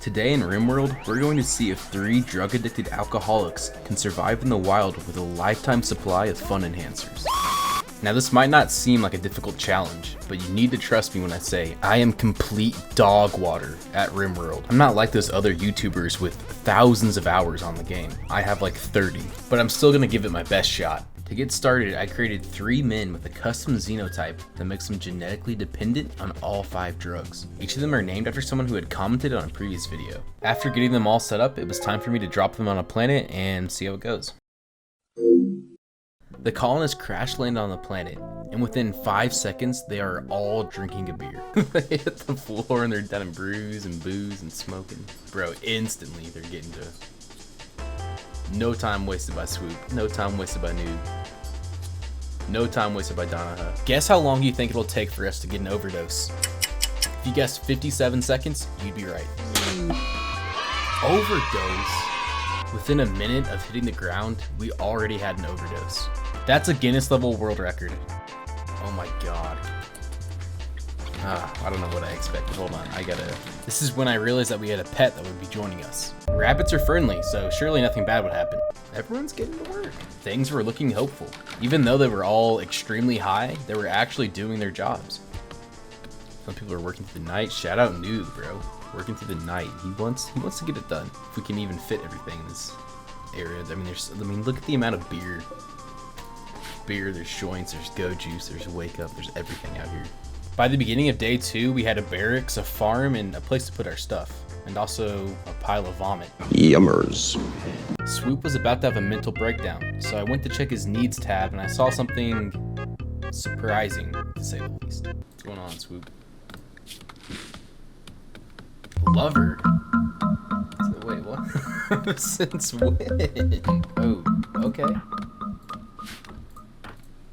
Today in Rimworld, we're going to see if 3 drug-addicted alcoholics can survive in the wild with a lifetime supply of fun enhancers. Now this might not seem like a difficult challenge, but you need to trust me when I say I am complete dog water at Rimworld. I'm not like those other YouTubers with thousands of hours on the game. I have like 30, but I'm still gonna give it my best shot. To get started, I created 3 men with a custom xenotype that makes them genetically dependent on all 5 drugs. Each of them are named after someone who had commented on a previous video. After getting them all set up, it was time for me to drop them on a planet and see how it goes. The colonists crash land on the planet, and within 5 seconds, they are all drinking a beer. They hit the floor and they're down in brews and booze and smoking. Bro, instantly they're getting to... No time wasted by Swoop. No time wasted by Noob. No time wasted by Donaha. Guess how long you think it'll take for us to get an overdose? If you guessed 57 seconds, you'd be right. Overdose? Within a minute of hitting the ground, we already had an overdose. That's a Guinness level world record. Oh my god. I don't know what I expected. Hold on, This is when I realized that we had a pet that would be joining us. Rabbits are friendly, so surely nothing bad would happen. Everyone's getting to work. Things were looking hopeful. Even though they were all extremely high, they were actually doing their jobs. Some people are working through the night. Shout out Noob, bro. Working through the night. He wants to get it done. If we can even fit everything in this area. I mean, look at the amount of beer. There's joints, there's go juice, there's wake up, there's everything out here. By the beginning of day 2, we had a barracks, a farm, and a place to put our stuff. And also a pile of vomit. Yummers. Swoop was about to have a mental breakdown, so I went to check his needs tab and I saw something surprising, to say the least. What's going on, Swoop? Lover? So, wait, what? Since when? Oh, okay.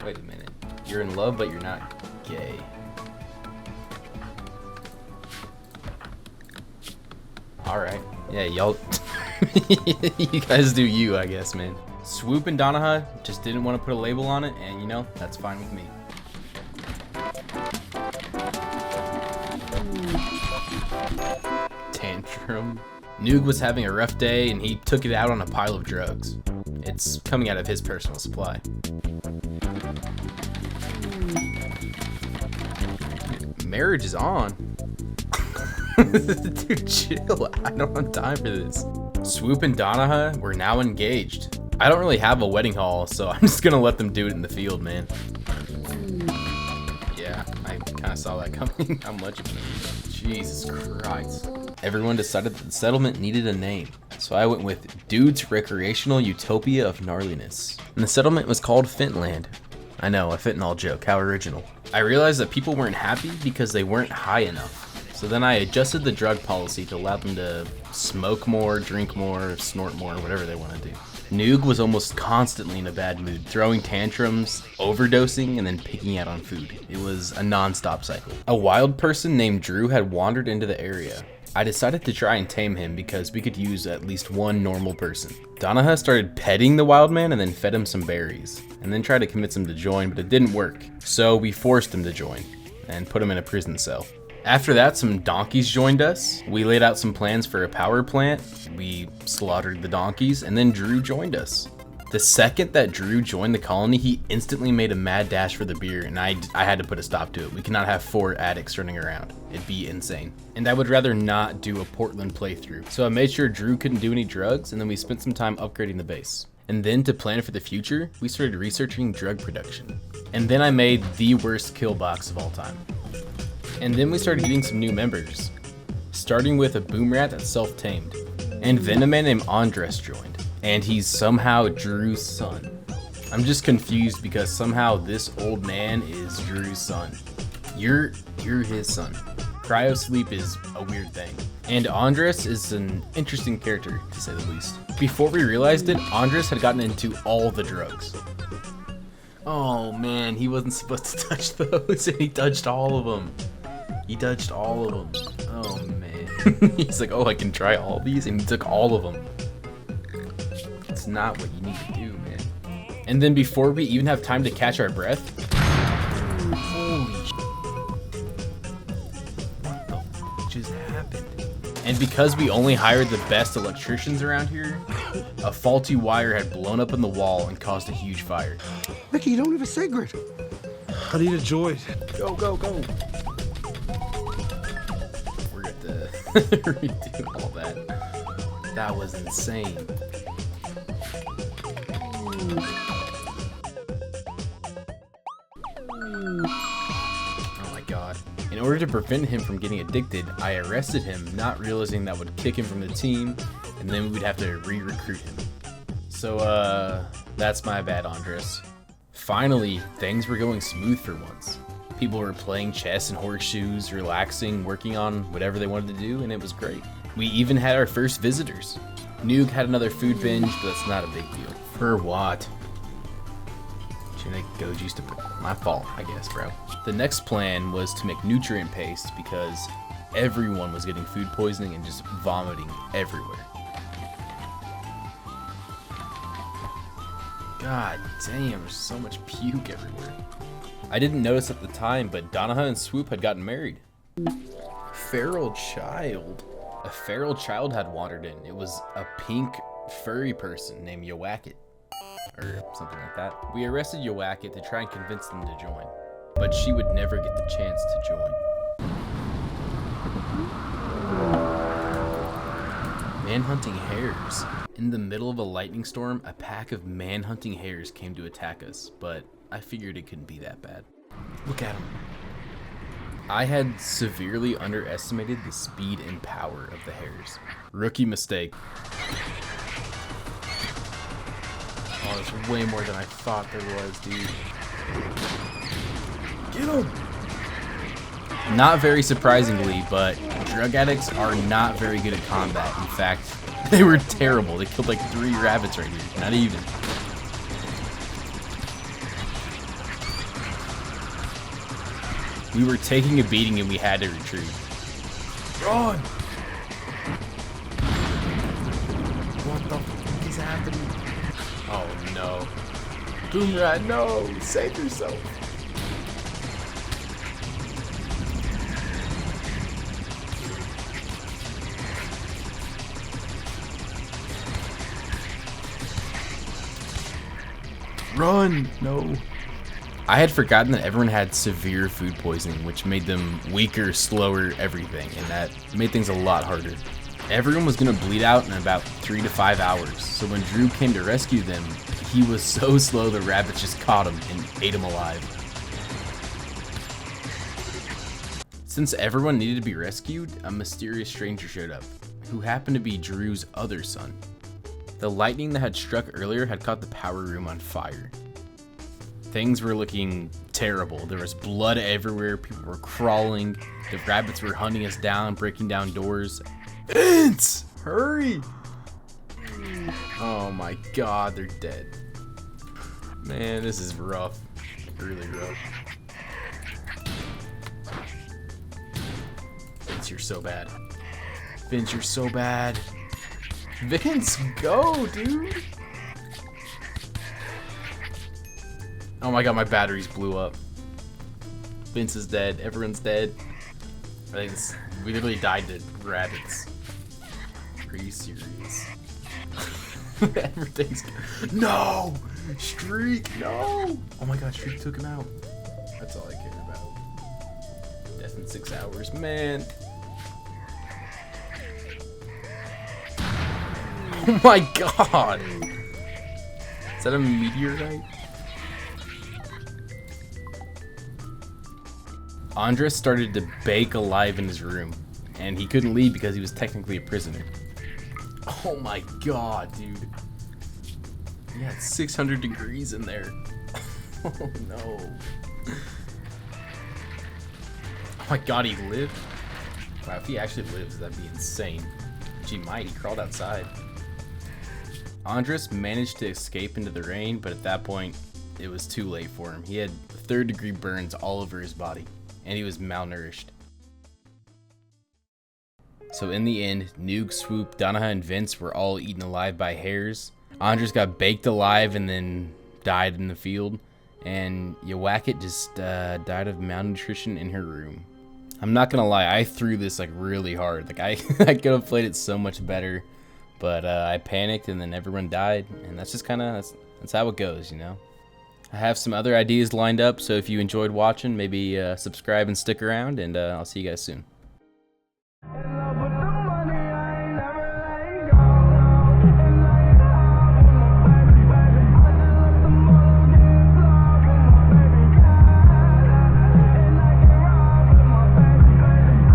Wait a minute. You're in love, but you're not gay. Alright. Yeah, y'all... you guys do you, I guess, man. Swoop and Donaha just didn't want to put a label on it, and you know, that's fine with me. Tantrum. Noog was having a rough day, and he took it out on a pile of drugs. It's coming out of his personal supply. Marriage is on. Dude, chill. I don't have time for this. Swoop and Donaha were now engaged. I don't really have a wedding hall, so I'm just gonna let them do it in the field, man. Yeah, I kind of saw that coming. How much of it? Jesus Christ. Everyone decided that the settlement needed a name, so I went with Dude's Recreational Utopia of Gnarliness. And the settlement was called Fentland. I know, a fentanyl joke, how original. I realized that people weren't happy because they weren't high enough. So then I adjusted the drug policy to allow them to smoke more, drink more, snort more, whatever they want to do. Noog was almost constantly in a bad mood, throwing tantrums, overdosing, and then picking out on food. It was a non-stop cycle. A wild person named Drew had wandered into the area. I decided to try and tame him because we could use at least one normal person. Donaha started petting the wild man and then fed him some berries, and then tried to convince him to join, but it didn't work. So we forced him to join, and put him in a prison cell. After that, some donkeys joined us. We laid out some plans for a power plant. We slaughtered the donkeys, and then Drew joined us. The second that Drew joined the colony, he instantly made a mad dash for the beer, and I had to put a stop to it. We cannot have 4 addicts running around. It'd be insane. And I would rather not do a Portland playthrough. So I made sure Drew couldn't do any drugs, and then we spent some time upgrading the base. And then to plan for the future, we started researching drug production. And then I made the worst kill box of all time. And then we started getting some new members, starting with a boom rat that's self-tamed. And then a man named Andres joined, and he's somehow Drew's son. I'm just confused because somehow this old man is Drew's son. You're his son. Cryo sleep is a weird thing. And Andres is an interesting character, to say the least. Before we realized it, Andres had gotten into all the drugs. Oh man, he wasn't supposed to touch those, and he touched all of them. He touched all of them. Oh man. He's like, oh, I can try all these, and he took all of them. It's not what you need to do, man. And then before we even have time to catch our breath, holy shit. What the f just happened? And because we only hired the best electricians around here, a faulty wire had blown up in the wall and caused a huge fire. Mickey, you don't have a cigarette. I need a joint. Go, go, go. We're going to redo all that. That was insane. Oh my god. In order to prevent him from getting addicted, I arrested him, not realizing that would kick him from the team, and then we'd have to re-recruit him. So, that's my bad, Andres. Finally, things were going smooth for once. People were playing chess and horseshoes, relaxing, working on whatever they wanted to do, and it was great. We even had our first visitors. Noog had another food binge, but that's not a big deal. For what? Genetic Goji's to my fault, I guess, bro. The next plan was to make nutrient paste because everyone was getting food poisoning and just vomiting everywhere. God damn, there's so much puke everywhere. I didn't notice at the time, but Donaha and Swoop had gotten married. Feral child. A feral child had wandered in. It was a pink furry person named Yowacket, or something like that. We arrested Yowacket to try and convince them to join, but she would never get the chance to join. Manhunting hares. In the middle of a lightning storm, a pack of manhunting hares came to attack us, but I figured it couldn't be that bad. Look at them. I had severely underestimated the speed and power of the hares. Rookie mistake. Oh, there's way more than I thought there was, dude. Get him! Not very surprisingly, but drug addicts are not very good at combat. In fact, they were terrible. They killed like 3 rabbits right here. Not even. We were taking a beating and we had to retreat. Run! What the fuck is happening? Oh no. Boomrat, no! Save yourself! Run! No. I had forgotten that everyone had severe food poisoning, which made them weaker, slower, everything, and that made things a lot harder. Everyone was gonna bleed out in about 3 to 5 hours, so when Drew came to rescue them, he was so slow the rabbits just caught him and ate him alive. Since everyone needed to be rescued, a mysterious stranger showed up, who happened to be Drew's other son. The lightning that had struck earlier had caught the power room on fire. Things were looking terrible. There was blood everywhere, people were crawling, the rabbits were hunting us down, breaking down doors. Vince! Hurry! Oh my god, they're dead. Man, this is rough. Really rough. Vince, you're so bad. Vince, you're so bad. Vince, go, dude! Oh my god, my batteries blew up. Vince is dead. Everyone's dead. I think we literally died to rabbits. Are you serious? Everything's... No! Streak, no! Oh my god, Streak took him out. That's all I care about. Death in 6 hours, man. Oh my god! Is that a meteorite? Andres started to bake alive in his room, and he couldn't leave because he was technically a prisoner. Oh my god, dude. Yeah, it's 600 degrees in there. Oh no. Oh my god, he lived? Wow, if he actually lives, that'd be insane. Gee, might, he crawled outside. Andres managed to escape into the rain, but at that point, it was too late for him. He had 3rd-degree burns all over his body, and he was malnourished. So in the end, Noog, Swoop, Donaha, and Vince were all eaten alive by hares. Andres got baked alive and then died in the field, and Yowacket just died of malnutrition in her room. I'm not gonna lie, I threw this like really hard. Like I could have played it so much better, but I panicked and then everyone died, and that's just kind of that's how it goes, you know. I have some other ideas lined up, so if you enjoyed watching, maybe subscribe and stick around, and I'll see you guys soon.